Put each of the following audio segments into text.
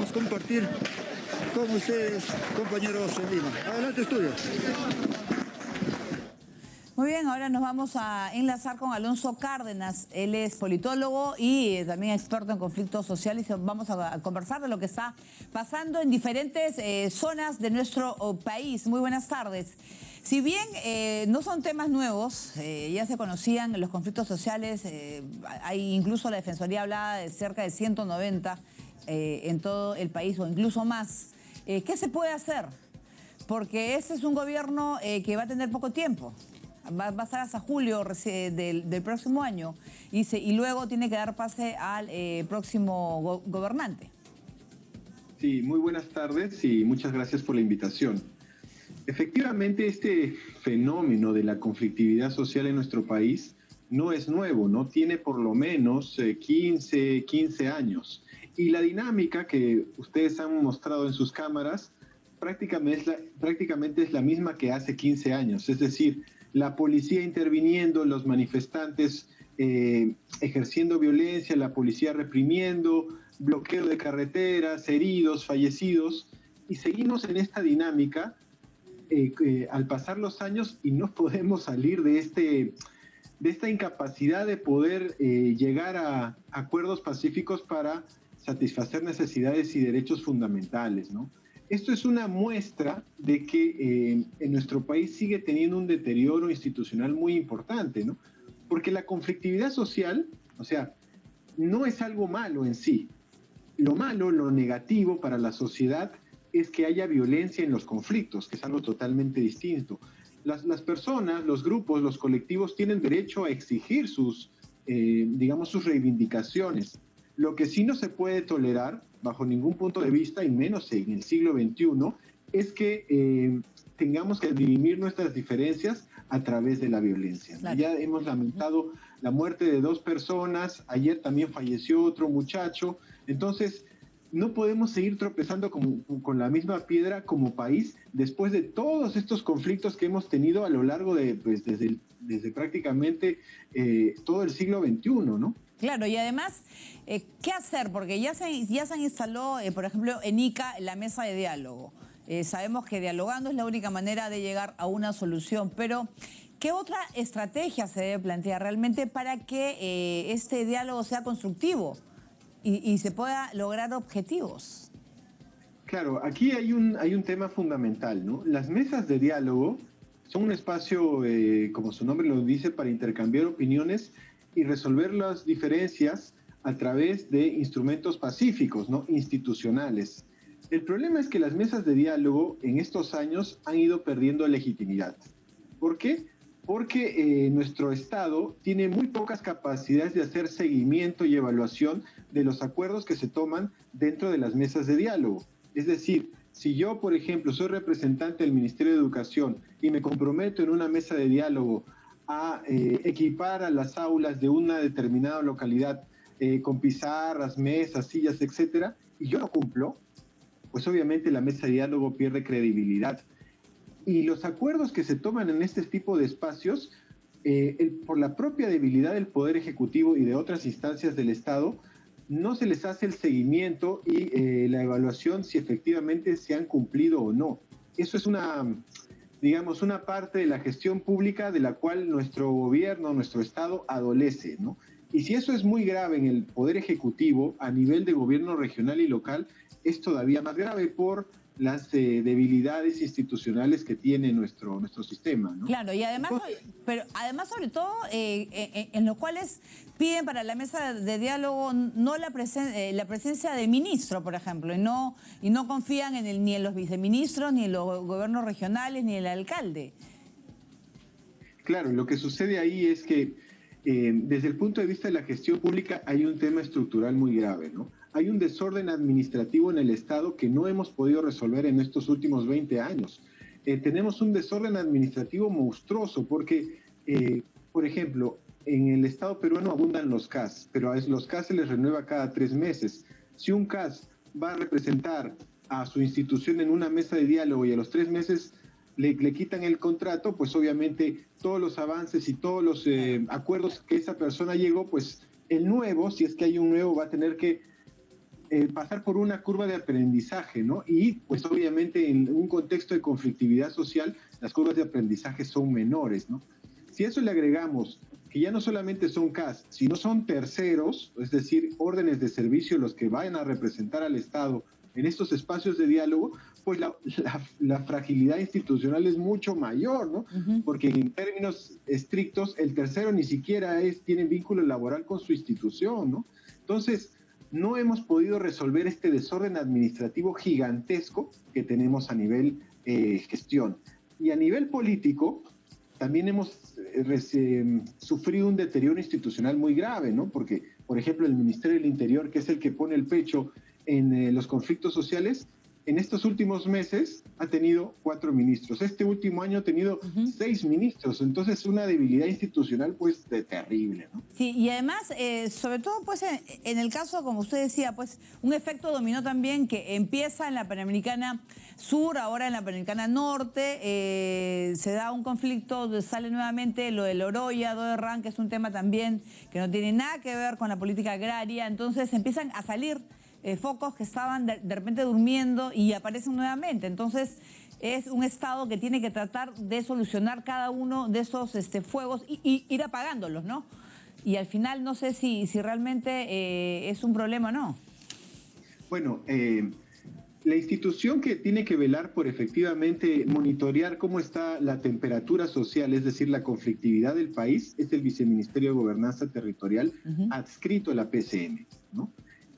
queremos compartir con ustedes, compañeros en Lima. Adelante, estudio. Muy bien, ahora nos vamos a enlazar con Alonso Cárdenas. Él es politólogo y también experto en conflictos sociales. Vamos a conversar de lo que está pasando en diferentes zonas de nuestro país. Muy buenas tardes. Si bien no son temas nuevos, ya se conocían los conflictos sociales, hay incluso la Defensoría hablaba de cerca de 190 en todo el país o incluso más. ¿Qué se puede hacer? Porque este es un gobierno que va a tener poco tiempo. Va a estar hasta julio del próximo año y luego tiene que dar pase al próximo gobernante. Sí, muy buenas tardes y muchas gracias por la invitación. Efectivamente, este fenómeno de la conflictividad social en nuestro país no es nuevo, ¿no? Tiene por lo menos 15 años. Y la dinámica que ustedes han mostrado en sus cámaras prácticamente es la misma que hace 15 años. Es decir, la policía interviniendo, los manifestantes ejerciendo violencia, la policía reprimiendo, bloqueo de carreteras, heridos, fallecidos. Y seguimos en esta dinámica al pasar los años y no podemos salir de esta incapacidad de poder llegar a acuerdos pacíficos para satisfacer necesidades y derechos fundamentales, ¿no? Esto es una muestra de que en nuestro país sigue teniendo un deterioro institucional muy importante, ¿no? Porque la conflictividad social, o sea, no es algo malo en sí. Lo malo, lo negativo para la sociedad es que haya violencia en los conflictos, que es algo totalmente distinto. Las personas, los grupos, los colectivos tienen derecho a exigir sus reivindicaciones. Lo que sí no se puede tolerar, bajo ningún punto de vista, y menos en el siglo XXI, es que tengamos que dirimir nuestras diferencias a través de la violencia. Claro. Ya hemos lamentado la muerte de 2 personas, ayer también falleció otro muchacho, entonces no podemos seguir tropezando con la misma piedra como país después de todos estos conflictos que hemos tenido a lo largo de, pues, desde prácticamente todo el siglo XXI, ¿no? Claro, y además, ¿qué hacer? Porque ya se instaló, por ejemplo, en Ica la mesa de diálogo. Sabemos que dialogando es la única manera de llegar a una solución, pero ¿qué otra estrategia se debe plantear realmente para que este diálogo sea constructivo y se pueda lograr objetivos? Claro, aquí hay un tema fundamental, ¿no? Las mesas de diálogo son un espacio, como su nombre lo dice, para intercambiar opiniones y resolver las diferencias a través de instrumentos pacíficos, ¿no? Institucionales. El problema es que las mesas de diálogo en estos años han ido perdiendo legitimidad. ¿Por qué? Porque nuestro Estado tiene muy pocas capacidades de hacer seguimiento y evaluación de los acuerdos que se toman dentro de las mesas de diálogo. Es decir, si yo, por ejemplo, soy representante del Ministerio de Educación y me comprometo en una mesa de diálogo a equipar a las aulas de una determinada localidad con pizarras, mesas, sillas, etcétera, y yo no cumplo, pues obviamente la mesa de diálogo pierde credibilidad. Y los acuerdos que se toman en este tipo de espacios, por la propia debilidad del Poder Ejecutivo y de otras instancias del Estado, no se les hace el seguimiento y la evaluación si efectivamente se han cumplido o no. Eso es una parte de la gestión pública de la cual nuestro gobierno, nuestro Estado adolece, ¿no? Y si eso es muy grave en el Poder Ejecutivo, a nivel de gobierno regional y local, es todavía más grave por las debilidades institucionales que tiene nuestro sistema, ¿no? Claro, y además, además sobre todo, en los cuales piden para la mesa de diálogo no la presencia de ministro, por ejemplo, y no confían ni en los viceministros, ni en los gobiernos regionales, ni en el alcalde. Claro, lo que sucede ahí es que desde el punto de vista de la gestión pública hay un tema estructural muy grave, ¿no? Hay un desorden administrativo en el Estado que no hemos podido resolver en estos últimos 20 años. Tenemos un desorden administrativo monstruoso porque, por ejemplo, en el Estado peruano abundan los CAS, pero a los CAS se les renueva cada 3 meses. Si un CAS va a representar a su institución en una mesa de diálogo y a los 3 meses le quitan el contrato, pues obviamente todos los avances y todos los acuerdos que esa persona llegó, pues el nuevo, si es que hay un nuevo, va a tener que pasar por una curva de aprendizaje, ¿no? Y pues obviamente en un contexto de conflictividad social, las curvas de aprendizaje son menores, ¿no? Si a eso le agregamos que ya no solamente son CAS, sino son terceros, es decir, órdenes de servicio los que vayan a representar al Estado en estos espacios de diálogo, pues la fragilidad institucional es mucho mayor, ¿no? Porque en términos estrictos, el tercero ni siquiera tiene vínculo laboral con su institución, ¿no? Entonces, no hemos podido resolver este desorden administrativo gigantesco que tenemos a nivel gestión. Y a nivel político, también hemos sufrido un deterioro institucional muy grave, ¿no? Porque, por ejemplo, el Ministerio del Interior, que es el que pone el pecho en los conflictos sociales, en estos últimos meses ha tenido 4 ministros. Este último año ha tenido 6 ministros. Entonces, una debilidad institucional, pues, terrible, ¿no? Sí, y además, sobre todo, pues, en el caso, como usted decía, pues, un efecto dominó también que empieza en la Panamericana Sur, ahora en la Panamericana Norte, se da un conflicto, sale nuevamente lo del Oroya, Doerran, que es un tema también que no tiene nada que ver con la política agraria. Entonces, empiezan a salir focos que estaban de repente durmiendo y aparecen nuevamente. Entonces, es un Estado que tiene que tratar de solucionar cada uno de esos fuegos y ir apagándolos, ¿no? Y al final no sé si realmente es un problema o no. Bueno, la institución que tiene que velar por efectivamente monitorear cómo está la temperatura social, es decir, la conflictividad del país, es el Viceministerio de Gobernanza Territorial adscrito a la PCM, ¿no?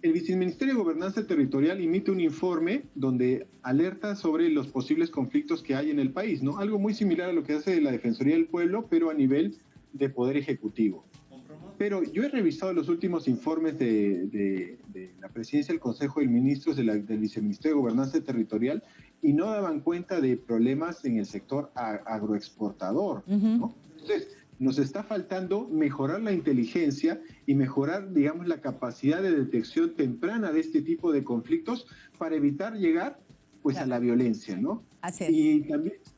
El Viceministerio de Gobernanza Territorial emite un informe donde alerta sobre los posibles conflictos que hay en el país, ¿no? Algo muy similar a lo que hace la Defensoría del Pueblo, pero a nivel de Poder Ejecutivo. Pero yo he revisado los últimos informes de la Presidencia del Consejo de Ministros del Viceministerio de Gobernanza Territorial y no daban cuenta de problemas en el sector agroexportador, ¿no? Entonces, nos está faltando mejorar la inteligencia y mejorar, digamos, la capacidad de detección temprana de este tipo de conflictos para evitar llegar, pues, a la violencia, ¿no? Así es.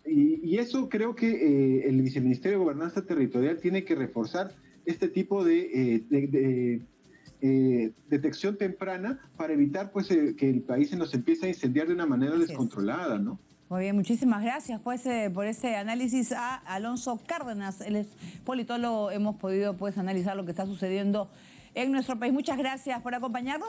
Y eso creo que el Viceministerio de Gobernanza Territorial tiene que reforzar este tipo de detección temprana para evitar, pues, que el país se nos empiece a incendiar de una manera descontrolada, ¿no? Muy bien, muchísimas gracias pues, por ese análisis a Alonso Cárdenas. Él es politólogo, hemos podido pues analizar lo que está sucediendo en nuestro país. Muchas gracias por acompañarnos.